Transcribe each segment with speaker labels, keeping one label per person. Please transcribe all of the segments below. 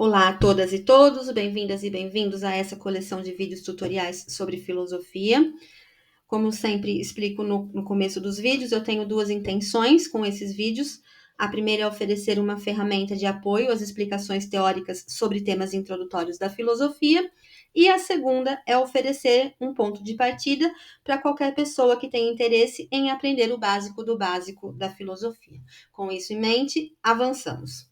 Speaker 1: Olá a todas e todos, bem-vindas e bem-vindos a essa coleção de vídeos tutoriais sobre filosofia. Como sempre explico no começo dos vídeos, eu tenho duas intenções com esses vídeos. A primeira é oferecer uma ferramenta de apoio às explicações teóricas sobre temas introdutórios da filosofia, e a segunda é oferecer um ponto de partida para qualquer pessoa que tenha interesse em aprender o básico do básico da filosofia. Com isso em mente, avançamos.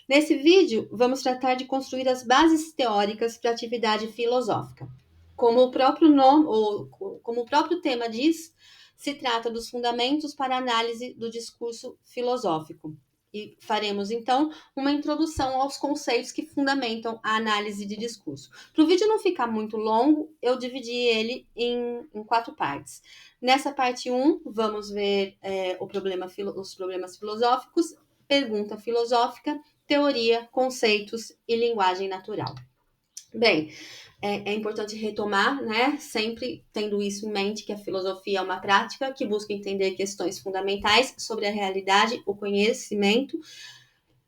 Speaker 1: Nesse vídeo, vamos tratar de construir as bases teóricas para a atividade filosófica. Como o próprio nome, ou como o próprio tema diz, se trata dos fundamentos para a análise do discurso filosófico. E faremos, então, uma introdução aos conceitos que fundamentam a análise de discurso. Para o vídeo não ficar muito longo, eu dividi ele em 4 partes. Nessa parte 1, vamos ver os problemas filosóficos, pergunta filosófica, teoria, conceitos e linguagem natural. Bem, é importante retomar, né, sempre tendo isso em mente, que a filosofia é uma prática que busca entender questões fundamentais sobre a realidade, o conhecimento,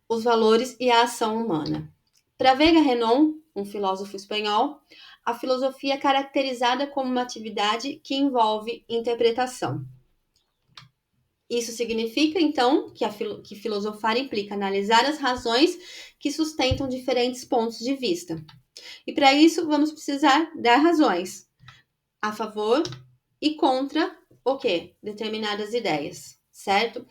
Speaker 1: os valores e a ação humana. Para Vega Renon, um filósofo espanhol, a filosofia é caracterizada como uma atividade que envolve interpretação. Isso significa, então, que filosofar implica analisar as razões que sustentam diferentes pontos de vista. E para isso, vamos precisar dar razões a favor e contra o quê? Determinadas ideias, certo?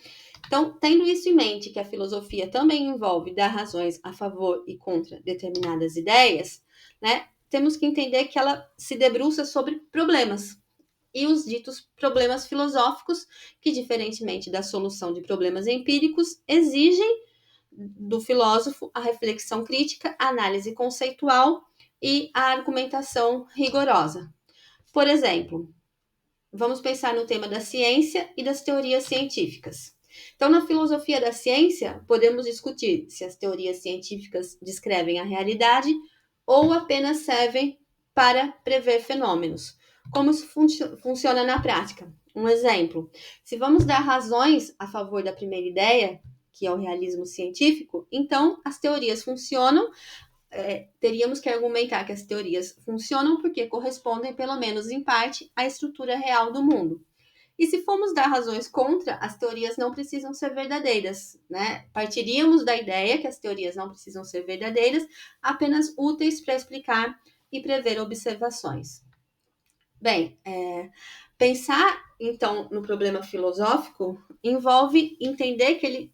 Speaker 1: Então, tendo isso em mente, que a filosofia também envolve dar razões a favor e contra determinadas ideias, né? Temos que entender que ela se debruça sobre problemas, e os ditos problemas filosóficos, que, diferentemente da solução de problemas empíricos, exigem do filósofo a reflexão crítica, a análise conceitual e a argumentação rigorosa. Por exemplo, vamos pensar no tema da ciência e das teorias científicas. Então, na filosofia da ciência, podemos discutir se as teorias científicas descrevem a realidade ou apenas servem para prever fenômenos. Como isso funciona na prática? Um exemplo: se vamos dar razões a favor da primeira ideia, que é o realismo científico, então as teorias funcionam. Teríamos que argumentar que as teorias funcionam porque correspondem, pelo menos em parte, à estrutura real do mundo. E se formos dar razões contra, as teorias não precisam ser verdadeiras, né? Partiríamos da ideia que as teorias não precisam ser verdadeiras, apenas úteis para explicar e prever observações. Bem, pensar, então, no problema filosófico envolve entender que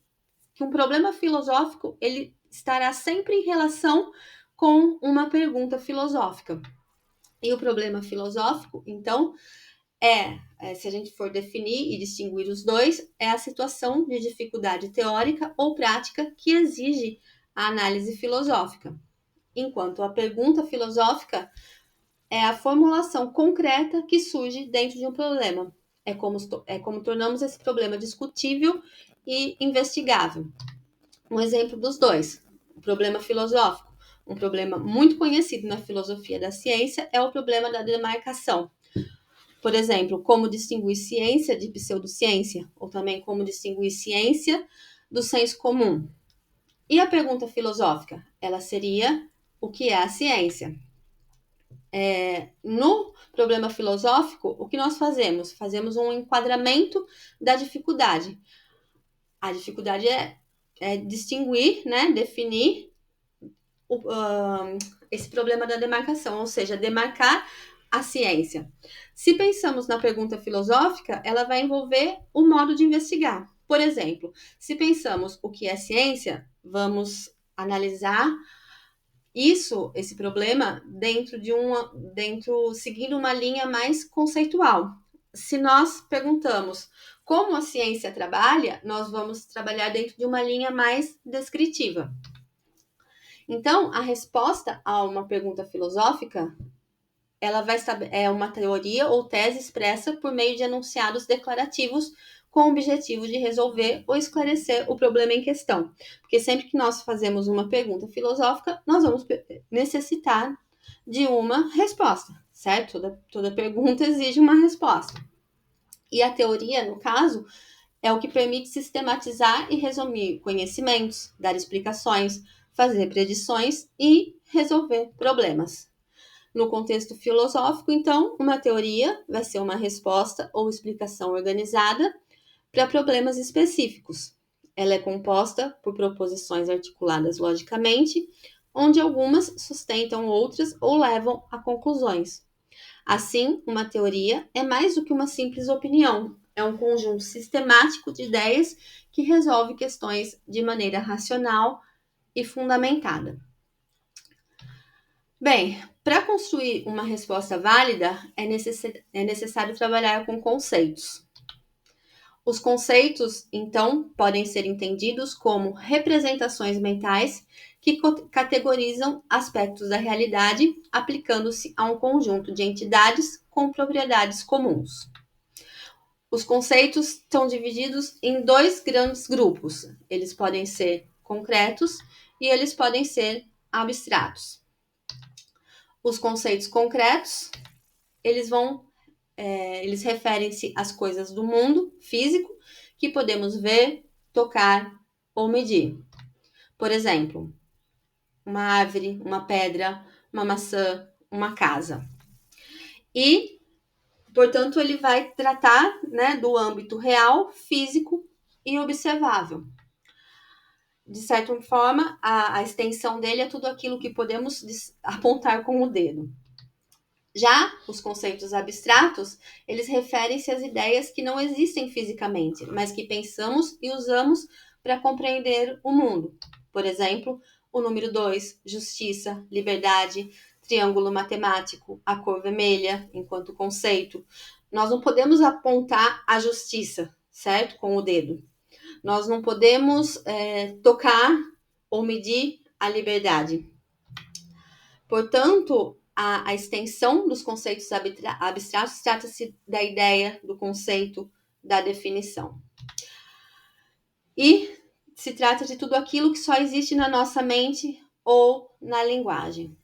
Speaker 1: um problema filosófico ele estará sempre em relação com uma pergunta filosófica. E o problema filosófico, então, se a gente for definir e distinguir os dois, é a situação de dificuldade teórica ou prática que exige a análise filosófica. Enquanto a pergunta filosófica é a formulação concreta que surge dentro de um problema. É como tornamos esse problema discutível e investigável. Um exemplo dos dois, o problema filosófico. Um problema muito conhecido na filosofia da ciência é o problema da demarcação. Por exemplo, como distinguir ciência de pseudociência, ou também como distinguir ciência do senso comum. E a pergunta filosófica? Ela seria: o que é a ciência? No problema filosófico, o que nós fazemos? Fazemos um enquadramento da dificuldade. A dificuldade é distinguir, né, definir esse problema da demarcação, ou seja, demarcar a ciência. Se pensamos na pergunta filosófica, ela vai envolver o modo de investigar. Por exemplo, se pensamos o que é ciência, vamos analisar esse problema seguindo uma linha mais conceitual. Se nós perguntamos como a ciência trabalha, nós vamos trabalhar dentro de uma linha mais descritiva. Então, a resposta a uma pergunta filosófica, é uma teoria ou tese expressa por meio de enunciados declarativos com o objetivo de resolver ou esclarecer o problema em questão. Porque sempre que nós fazemos uma pergunta filosófica, nós vamos necessitar de uma resposta, certo? Toda pergunta exige uma resposta. E a teoria, no caso, é o que permite sistematizar e resumir conhecimentos, dar explicações, fazer predições e resolver problemas. No contexto filosófico, então, uma teoria vai ser uma resposta ou explicação organizada para problemas específicos. Ela é composta por proposições articuladas logicamente, onde algumas sustentam outras ou levam a conclusões. Assim, uma teoria é mais do que uma simples opinião, é um conjunto sistemático de ideias que resolve questões de maneira racional e fundamentada. Bem, para construir uma resposta válida, é necessário trabalhar com conceitos. Os conceitos, então, podem ser entendidos como representações mentais que categorizam aspectos da realidade, aplicando-se a um conjunto de entidades com propriedades comuns. Os conceitos estão divididos em dois grandes grupos. Eles podem ser concretos e eles podem ser abstratos. Os conceitos concretos, eles referem-se às coisas do mundo físico que podemos ver, tocar ou medir. Por exemplo, uma árvore, uma pedra, uma maçã, uma casa. E, portanto, ele vai tratar, né, do âmbito real, físico e observável. De certa forma, a extensão dele é tudo aquilo que podemos apontar com o dedo. Já os conceitos abstratos, eles referem-se às ideias que não existem fisicamente, mas que pensamos e usamos para compreender o mundo. Por exemplo, o número 2, justiça, liberdade, triângulo matemático, a cor vermelha, enquanto conceito. Nós não podemos apontar a justiça, certo? Com o dedo. Nós não podemos tocar ou medir a liberdade. Portanto, a extensão dos conceitos abstratos trata-se da ideia, do conceito, da definição. E se trata de tudo aquilo que só existe na nossa mente ou na linguagem.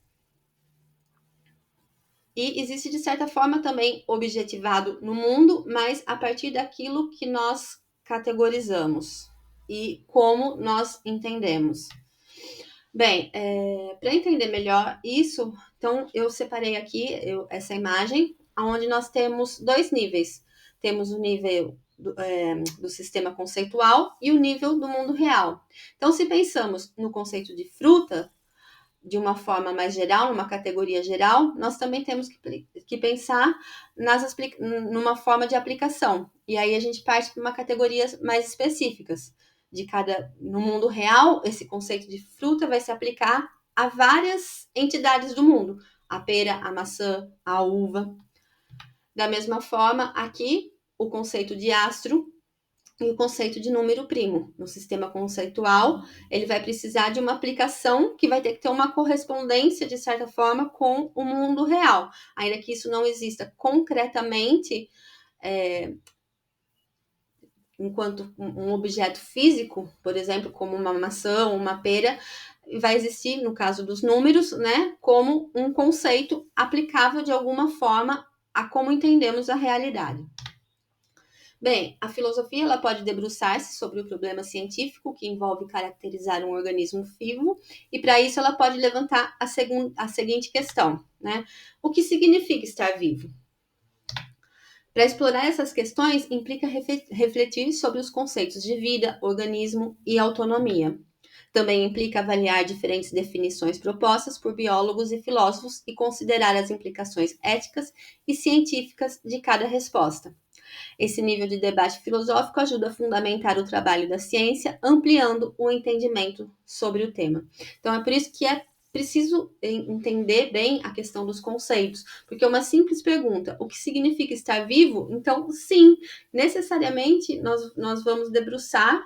Speaker 1: E existe, de certa forma, também objetivado no mundo, mas a partir daquilo que nós categorizamos e como nós entendemos. Bem, para entender melhor isso, então eu separei aqui essa imagem, onde nós temos dois níveis. Temos o nível do sistema conceitual e o nível do mundo real. Então, se pensamos no conceito de fruta, de uma forma mais geral, numa categoria geral, nós também temos que pensar numa forma de aplicação. E aí a gente parte para uma categorias mais específicas. No mundo real, esse conceito de fruta vai se aplicar a várias entidades do mundo. A pera, a maçã, a uva. Da mesma forma, aqui, o conceito de astro e o conceito de número primo. No sistema conceitual, ele vai precisar de uma aplicação que vai ter que ter uma correspondência, de certa forma, com o mundo real. Ainda que isso não exista concretamente, enquanto um objeto físico, por exemplo, como uma maçã ou uma pera, vai existir, no caso dos números, né, como um conceito aplicável de alguma forma a como entendemos a realidade. Bem, a filosofia ela pode debruçar-se sobre o problema científico que envolve caracterizar um organismo vivo e, para isso, ela pode levantar a seguinte questão, né? O que significa estar vivo? Para explorar essas questões, implica refletir sobre os conceitos de vida, organismo e autonomia. Também implica avaliar diferentes definições propostas por biólogos e filósofos e considerar as implicações éticas e científicas de cada resposta. Esse nível de debate filosófico ajuda a fundamentar o trabalho da ciência, ampliando o entendimento sobre o tema. Então, é por isso que é preciso entender bem a questão dos conceitos, porque uma simples pergunta, o que significa estar vivo? Então, sim, necessariamente nós vamos debruçar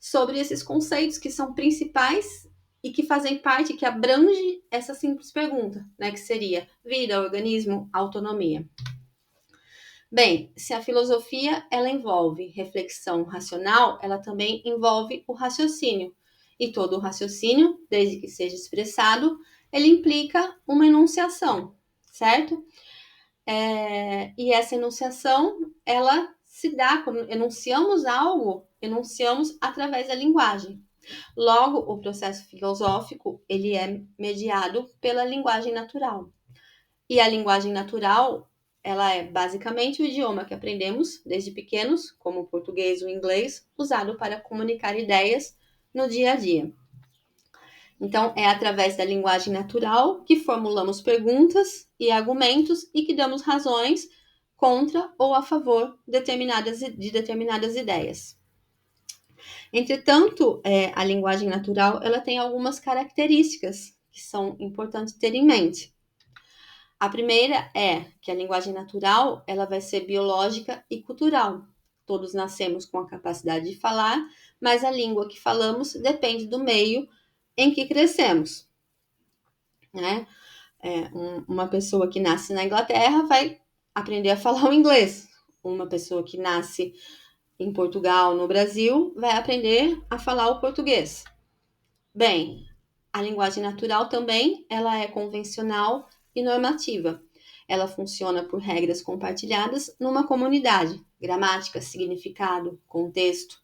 Speaker 1: sobre esses conceitos que são principais e que fazem parte, que abrange essa simples pergunta, né, que seria vida, organismo, autonomia. Bem, se a filosofia ela envolve reflexão racional, ela também envolve o raciocínio. E todo o raciocínio, desde que seja expressado, ele implica uma enunciação, certo? E essa enunciação, ela se dá, quando enunciamos algo, enunciamos através da linguagem. Logo, o processo filosófico, ele é mediado pela linguagem natural. E a linguagem natural, ela é basicamente o idioma que aprendemos desde pequenos, como o português ou o inglês, usado para comunicar ideias no dia a dia. Então, é através da linguagem natural que formulamos perguntas e argumentos e que damos razões contra ou a favor de determinadas ideias. Entretanto, a linguagem natural ela tem algumas características que são importantes ter em mente. A primeira é que a linguagem natural ela vai ser biológica e cultural. Todos nascemos com a capacidade de falar, mas a língua que falamos depende do meio em que crescemos. Né? Uma pessoa que nasce na Inglaterra vai aprender a falar o inglês. Uma pessoa que nasce em Portugal, no Brasil, vai aprender a falar o português. Bem, a linguagem natural também ela é convencional e normativa. Ela funciona por regras compartilhadas numa comunidade, gramática, significado, contexto.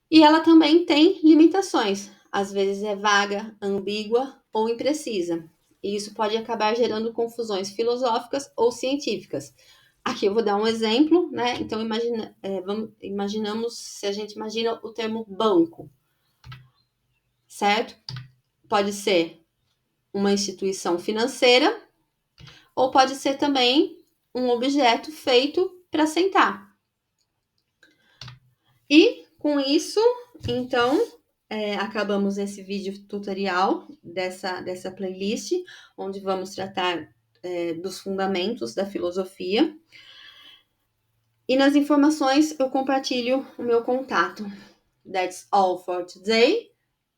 Speaker 1: E ela também tem limitações. Às vezes é vaga, ambígua ou imprecisa. E isso pode acabar gerando confusões filosóficas ou científicas. Aqui eu vou dar um exemplo, né? Então imaginamos, se a gente imagina o termo banco, certo? Pode ser uma instituição financeira ou pode ser também um objeto feito para sentar. E com isso, então, acabamos esse vídeo tutorial dessa playlist, onde vamos tratar dos fundamentos da filosofia. E nas informações eu compartilho o meu contato. That's all for today.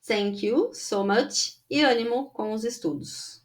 Speaker 1: Thank you so much e ânimo com os estudos.